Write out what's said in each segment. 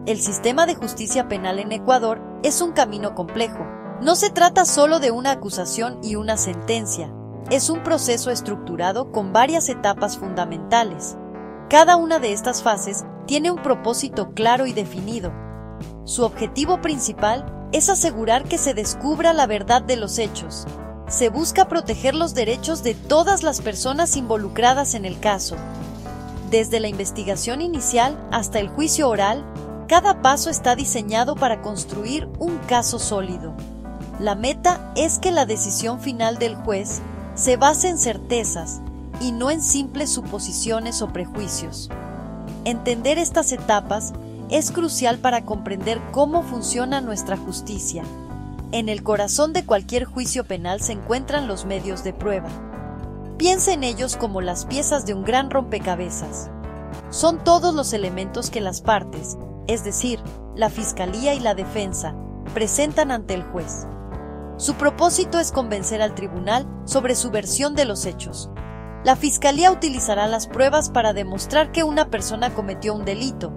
El sistema de justicia penal en Ecuador es un camino complejo. No se trata solo de una acusación y una sentencia. Es un proceso estructurado con varias etapas fundamentales. Cada una de estas fases tiene un propósito claro y definido. Su objetivo principal es asegurar que se descubra la verdad de los hechos. Se busca proteger los derechos de todas las personas involucradas en el caso. Desde la investigación inicial hasta el juicio oral, cada paso está diseñado para construir un caso sólido. La meta es que la decisión final del juez se base en certezas y no en simples suposiciones o prejuicios. Entender estas etapas es crucial para comprender cómo funciona nuestra justicia. En el corazón de cualquier juicio penal se encuentran los medios de prueba. Piensa en ellos como las piezas de un gran rompecabezas. Son todos los elementos que las partes, es decir, la fiscalía y la defensa, presentan ante el juez. Su propósito es convencer al tribunal sobre su versión de los hechos. La fiscalía utilizará las pruebas para demostrar que una persona cometió un delito.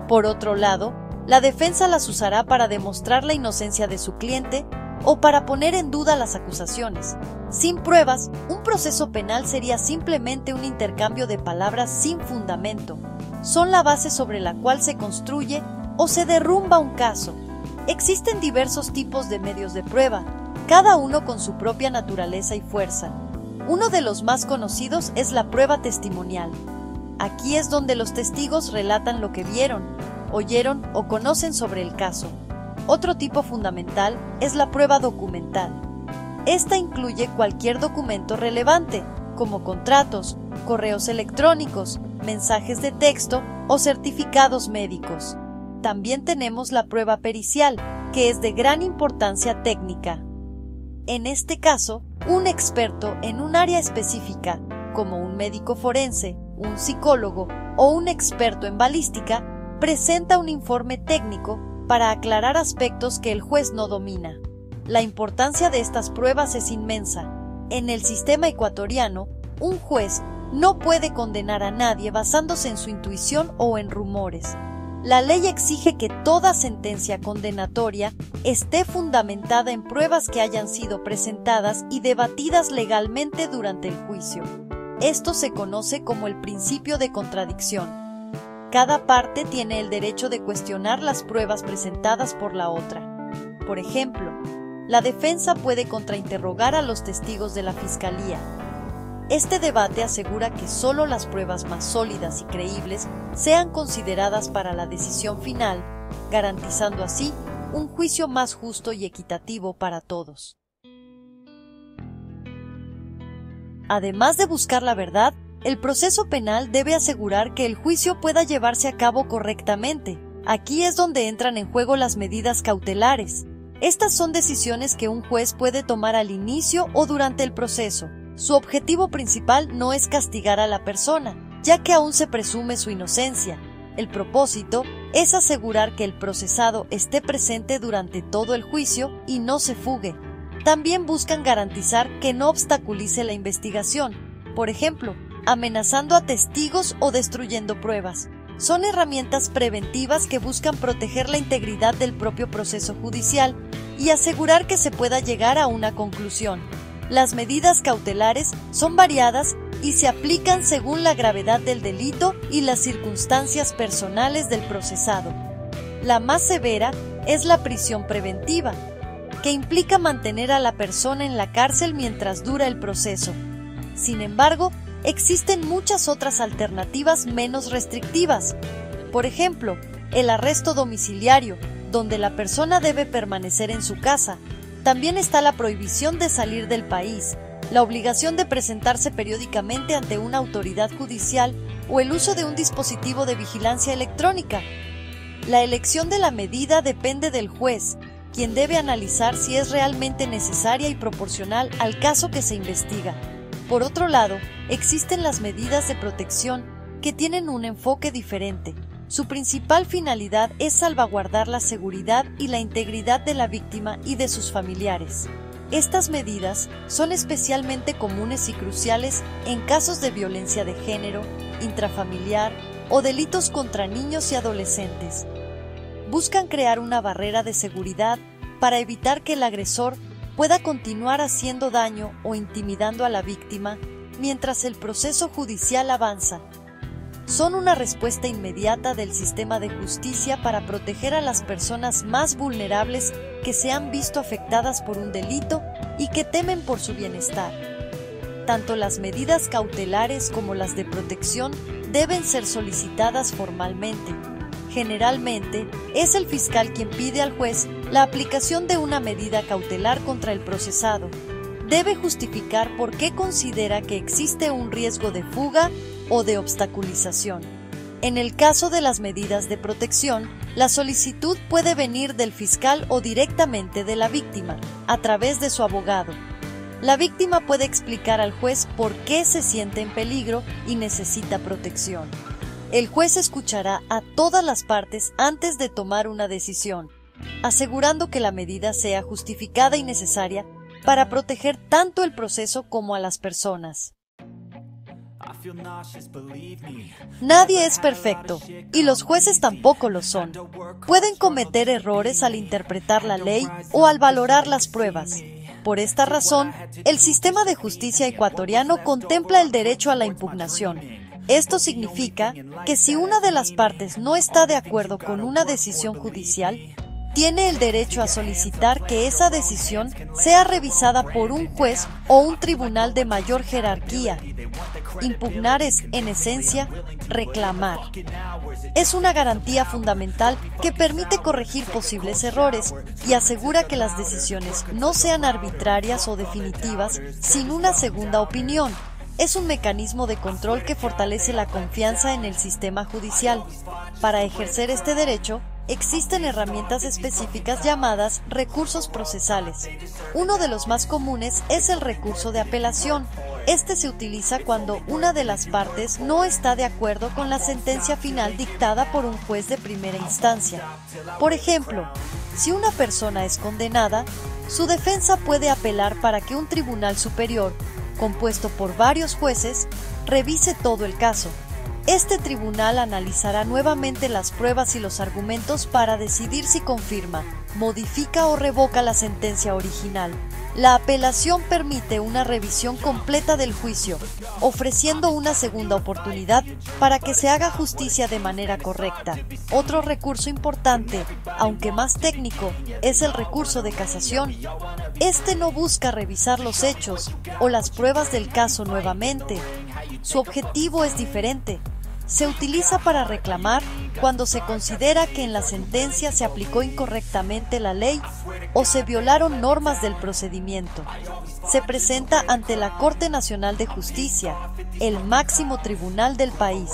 Por otro lado, la defensa las usará para demostrar la inocencia de su cliente o para poner en duda las acusaciones. Sin pruebas, un proceso penal sería simplemente un intercambio de palabras sin fundamento. Son la base sobre la cual se construye o se derrumba un caso. Existen diversos tipos de medios de prueba, cada uno con su propia naturaleza y fuerza. Uno de los más conocidos es la prueba testimonial. Aquí es donde los testigos relatan lo que vieron, oyeron o conocen sobre el caso. Otro tipo fundamental es la prueba documental. Esta incluye cualquier documento relevante, como contratos, correos electrónicos, mensajes de texto o certificados médicos. También tenemos la prueba pericial, que es de gran importancia técnica. En este caso, un experto en un área específica, como un médico forense, un psicólogo o un experto en balística, presenta un informe técnico para aclarar aspectos que el juez no domina. La importancia de estas pruebas es inmensa. En el sistema ecuatoriano, un juez no puede condenar a nadie basándose en su intuición o en rumores. La ley exige que toda sentencia condenatoria esté fundamentada en pruebas que hayan sido presentadas y debatidas legalmente durante el juicio. Esto se conoce como el principio de contradicción. Cada parte tiene el derecho de cuestionar las pruebas presentadas por la otra. Por ejemplo, la defensa puede contrainterrogar a los testigos de la fiscalía. Este debate asegura que solo las pruebas más sólidas y creíbles sean consideradas para la decisión final, garantizando así un juicio más justo y equitativo para todos. Además de buscar la verdad, el proceso penal debe asegurar que el juicio pueda llevarse a cabo correctamente. Aquí es donde entran en juego las medidas cautelares. Estas son decisiones que un juez puede tomar al inicio o durante el proceso. Su objetivo principal no es castigar a la persona, ya que aún se presume su inocencia. El propósito es asegurar que el procesado esté presente durante todo el juicio y no se fugue. También buscan garantizar que no obstaculice la investigación, por ejemplo, amenazando a testigos o destruyendo pruebas. Son herramientas preventivas que buscan proteger la integridad del propio proceso judicial y asegurar que se pueda llegar a una conclusión. Las medidas cautelares son variadas y se aplican según la gravedad del delito y las circunstancias personales del procesado. La más severa es la prisión preventiva, que implica mantener a la persona en la cárcel mientras dura el proceso. Sin embargo, existen muchas otras alternativas menos restrictivas. Por ejemplo, el arresto domiciliario, donde la persona debe permanecer en su casa. También está la prohibición de salir del país, la obligación de presentarse periódicamente ante una autoridad judicial o el uso de un dispositivo de vigilancia electrónica. La elección de la medida depende del juez, quien debe analizar si es realmente necesaria y proporcional al caso que se investiga. Por otro lado, existen las medidas de protección que tienen un enfoque diferente. Su principal finalidad es salvaguardar la seguridad y la integridad de la víctima y de sus familiares. Estas medidas son especialmente comunes y cruciales en casos de violencia de género, intrafamiliar o delitos contra niños y adolescentes. buscan crear una barrera de seguridad para evitar que el agresor pueda continuar haciendo daño o intimidando a la víctima mientras el proceso judicial avanza. Son una respuesta inmediata del sistema de justicia para proteger a las personas más vulnerables que se han visto afectadas por un delito y que temen por su bienestar. Tanto las medidas cautelares como las de protección deben ser solicitadas formalmente. Generalmente, es el fiscal quien pide al juez la aplicación de una medida cautelar contra el procesado. Debe justificar por qué considera que existe un riesgo de fuga o de obstaculización. En el caso de las medidas de protección, la solicitud puede venir del fiscal o directamente de la víctima, a través de su abogado. La víctima puede explicar al juez por qué se siente en peligro y necesita protección. El juez escuchará a todas las partes antes de tomar una decisión, asegurando que la medida sea justificada y necesaria para proteger tanto el proceso como a las personas. Nadie es perfecto, y los jueces tampoco lo son. Pueden cometer errores al interpretar la ley o al valorar las pruebas. Por esta razón, el sistema de justicia ecuatoriano contempla el derecho a la impugnación. Esto significa que si una de las partes no está de acuerdo con una decisión judicial, tiene el derecho a solicitar que esa decisión sea revisada por un juez o un tribunal de mayor jerarquía. Impugnar es, en esencia, reclamar. Es una garantía fundamental que permite corregir posibles errores y asegura que las decisiones no sean arbitrarias o definitivas sin una segunda opinión. Es un mecanismo de control que fortalece la confianza en el sistema judicial. Para ejercer este derecho, existen herramientas específicas llamadas recursos procesales. Uno de los más comunes es el recurso de apelación. Este se utiliza cuando una de las partes no está de acuerdo con la sentencia final dictada por un juez de primera instancia. Por ejemplo, si una persona es condenada, su defensa puede apelar para que un tribunal superior, compuesto por varios jueces, revise todo el caso. Este tribunal analizará nuevamente las pruebas y los argumentos para decidir si confirma, modifica o revoca la sentencia original. La apelación permite una revisión completa del juicio, ofreciendo una segunda oportunidad para que se haga justicia de manera correcta. Otro recurso importante, aunque más técnico, es el recurso de casación. Este no busca revisar los hechos o las pruebas del caso nuevamente. Su objetivo es diferente. Se utiliza para reclamar cuando se considera que en la sentencia se aplicó incorrectamente la ley o se violaron normas del procedimiento. Se presenta ante la Corte Nacional de Justicia, el máximo tribunal del país.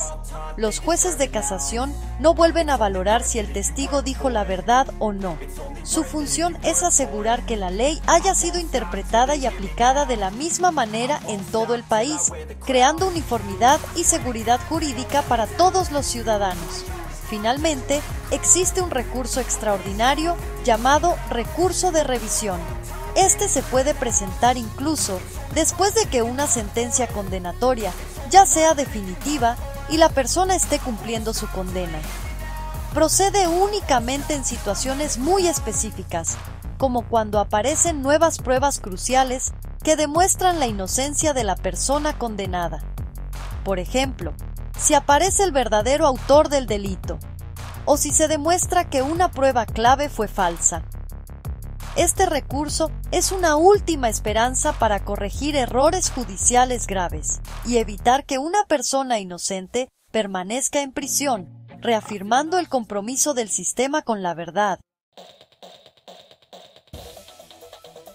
Los jueces de casación no vuelven a valorar si el testigo dijo la verdad o no. Su función es asegurar que la ley haya sido interpretada y aplicada de la misma manera en todo el país, creando uniformidad y seguridad jurídica para todos los ciudadanos. Finalmente, existe un recurso extraordinario llamado recurso de revisión. Este se puede presentar incluso después de que una sentencia condenatoria ya sea definitiva y la persona esté cumpliendo su condena. Procede únicamente en situaciones muy específicas, como cuando aparecen nuevas pruebas cruciales que demuestran la inocencia de la persona condenada. Por ejemplo, si aparece el verdadero autor del delito, o si se demuestra que una prueba clave fue falsa. Este recurso es una última esperanza para corregir errores judiciales graves y evitar que una persona inocente permanezca en prisión, reafirmando el compromiso del sistema con la verdad.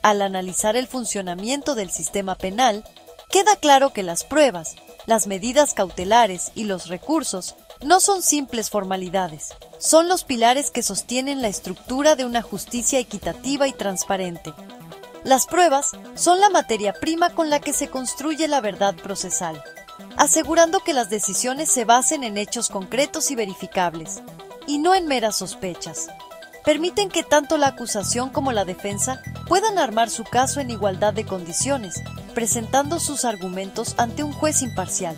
Al analizar el funcionamiento del sistema penal, queda claro que las pruebas, las medidas cautelares y los recursos no son simples formalidades, son los pilares que sostienen la estructura de una justicia equitativa y transparente. Las pruebas son la materia prima con la que se construye la verdad procesal, asegurando que las decisiones se basen en hechos concretos y verificables, y no en meras sospechas. Permiten que tanto la acusación como la defensa puedan armar su caso en igualdad de condiciones, presentando sus argumentos ante un juez imparcial.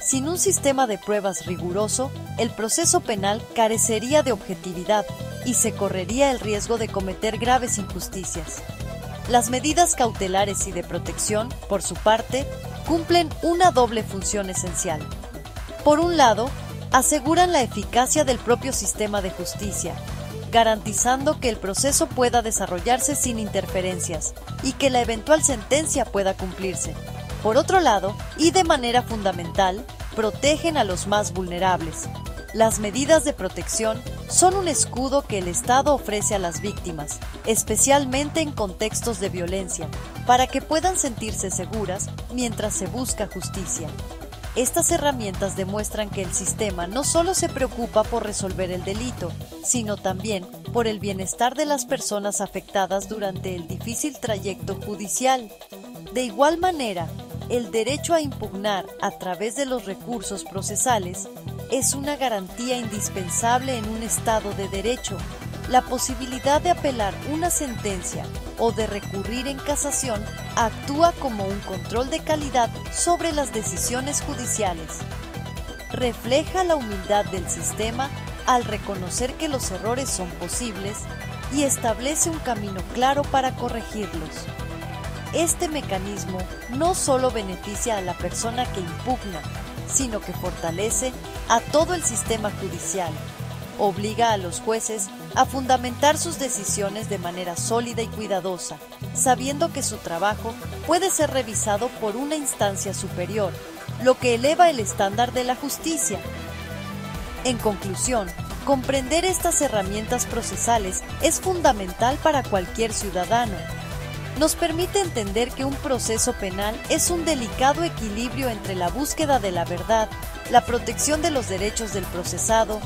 Sin un sistema de pruebas riguroso, el proceso penal carecería de objetividad y se correría el riesgo de cometer graves injusticias. Las medidas cautelares y de protección, por su parte, cumplen una doble función esencial. Por un lado, aseguran la eficacia del propio sistema de justicia, garantizando que el proceso pueda desarrollarse sin interferencias y que la eventual sentencia pueda cumplirse. Por otro lado, y de manera fundamental, protegen a los más vulnerables. Las medidas de protección son un escudo que el Estado ofrece a las víctimas, especialmente en contextos de violencia, para que puedan sentirse seguras mientras se busca justicia. Estas herramientas demuestran que el sistema no solo se preocupa por resolver el delito, sino también por el bienestar de las personas afectadas durante el difícil trayecto judicial. De igual manera, el derecho a impugnar a través de los recursos procesales es una garantía indispensable en un Estado de derecho. La posibilidad de apelar una sentencia o de recurrir en casación actúa como un control de calidad sobre las decisiones judiciales. Refleja la humildad del sistema al reconocer que los errores son posibles y establece un camino claro para corregirlos. Este mecanismo no solo beneficia a la persona que impugna, sino que fortalece a todo el sistema judicial. Obliga a los jueces a fundamentar sus decisiones de manera sólida y cuidadosa, sabiendo que su trabajo puede ser revisado por una instancia superior, lo que eleva el estándar de la justicia. En conclusión, comprender estas herramientas procesales es fundamental para cualquier ciudadano. Nos permite entender que un proceso penal es un delicado equilibrio entre la búsqueda de la verdad, la protección de los derechos del procesado,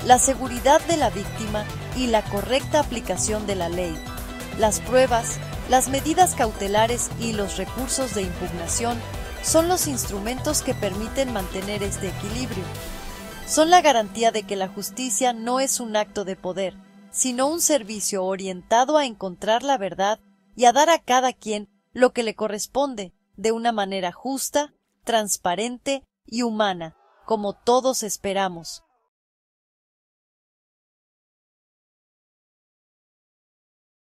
la seguridad de la víctima y la correcta aplicación de la ley. Las pruebas, las medidas cautelares y los recursos de impugnación son los instrumentos que permiten mantener este equilibrio. Son la garantía de que la justicia no es un acto de poder, sino un servicio orientado a encontrar la verdad y a dar a cada quien lo que le corresponde, de una manera justa, transparente y humana, como todos esperamos.